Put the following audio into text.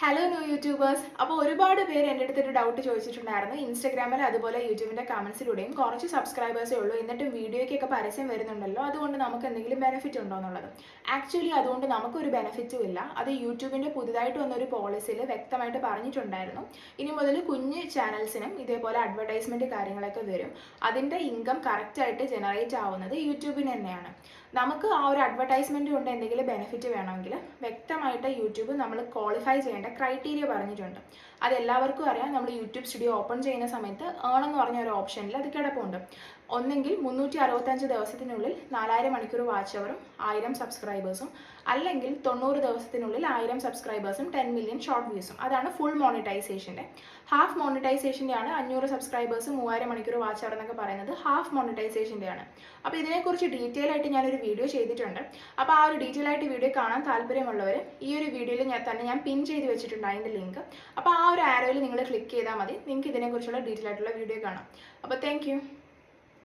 Hello new YouTubers. അപ്പോൾ ഒരുപാട് പേര് എൻ്റെ അടുത്തൊരു ഡൗട്ട് ചോദിച്ചിട്ടുണ്ടായിരുന്നു. ഇൻസ്റ്റഗ്രാമിൽ അതുപോലെ യൂട്യൂബിൻ്റെ കമൻസിലൂടെയും കുറച്ച് സബ്സ്ക്രൈബേഴ്സേ ഉള്ളൂ, എന്നിട്ടും വീഡിയോയ്ക്കൊക്കെ പരസ്യം വരുന്നുണ്ടല്ലോ, അതുകൊണ്ട് നമുക്ക് എന്തെങ്കിലും ബെനിഫിറ്റ് ഉണ്ടോ എന്നുള്ളത്. ആക്ച്വലി അതുകൊണ്ട് നമുക്കൊരു ബെനിഫിറ്റും ഇല്ല. അത് യൂട്യൂബിൻ്റെ പുതുതായിട്ട് വന്നൊരു പോളിസിയിൽ വ്യക്തമായിട്ട് പറഞ്ഞിട്ടുണ്ടായിരുന്നു. ഇനി മുതൽ കുഞ്ഞ് ചാനൽസിനും ഇതേപോലെ അഡ്വർടൈസ്മെൻറ്റ് കാര്യങ്ങളൊക്കെ വരും. അതിൻ്റെ ഇൻകം കറക്റ്റായിട്ട് ജനറേറ്റ് ആവുന്നത് യൂട്യൂബിന് തന്നെയാണ്. നമുക്ക് ആ ഒരു അഡ്വർടൈസ്മെൻറ്റ് കൊണ്ട് എന്തെങ്കിലും ബെനിഫിറ്റ് വേണമെങ്കിൽ വ്യക്തമായിട്ട് യൂട്യൂബ് നമ്മൾ ക്വാളിഫൈ ചെയ്യേണ്ട ക്രൈറ്റീരിയ പറഞ്ഞിട്ടുണ്ട്. അത് എല്ലാവർക്കും അറിയാം. നമ്മൾ യൂട്യൂബ് സ്റ്റുഡിയോ ഓപ്പൺ ചെയ്യുന്ന സമയത്ത് ഏൺ എന്ന് പറഞ്ഞ ഒരു ഓപ്ഷനിൽ അത് കിടപ്പുണ്ട്. ഒന്നെങ്കിൽ 365 ദിവസത്തിനുള്ളിൽ 4000 മണിക്കൂർ വാച്ച് അവറും 1000 സബ്സ്ക്രൈബേഴ്സും, അല്ലെങ്കിൽ 90 ദിവസത്തിനുള്ളിൽ 1000 സബ്സ്ക്രൈബേഴ്സും 10 മില്യൺ ഷോർട്ട് വ്യൂസും. അതാണ് ഫുൾ മോണിറ്റൈസേഷൻ്റെ. ഹാഫ് മോണിറ്റൈസേഷൻ്റെയാണ് 500 സബ്സ്ക്രൈബേഴ്സ് 3000 മണിക്കൂർ വാച്ച് അവർ എന്നൊക്കെ പറയുന്നത് ഹാഫ് മോണിറ്റൈസേഷൻ്റെയാണ്. അപ്പോൾ ഇതിനെക്കുറിച്ച് ഡീറ്റെയിൽ ആയിട്ട് ഞാനൊരു വീഡിയോ ചെയ്തിട്ടുണ്ട്. അപ്പോൾ ആ ഒരു ഡീറ്റെയിൽ ആയിട്ട് വീഡിയോ കാണാൻ താല്പര്യമുള്ളവർ ഈ ഒരു വീഡിയോയിൽ ഞാൻ പിൻ ചെയ്ത് വെച്ചിട്ടുണ്ട് അതിൻ്റെ ലിങ്ക്. അപ്പോൾ ആ ഒരു ആരോയിൽ നിങ്ങൾ ക്ലിക്ക് ചെയ്താൽ മതി. നിങ്ങൾക്ക് ഇതിനെക്കുറിച്ചുള്ള ഡീറ്റെയിൽ ആയിട്ടുള്ള വീഡിയോ കാണാം. അപ്പോൾ താങ്ക്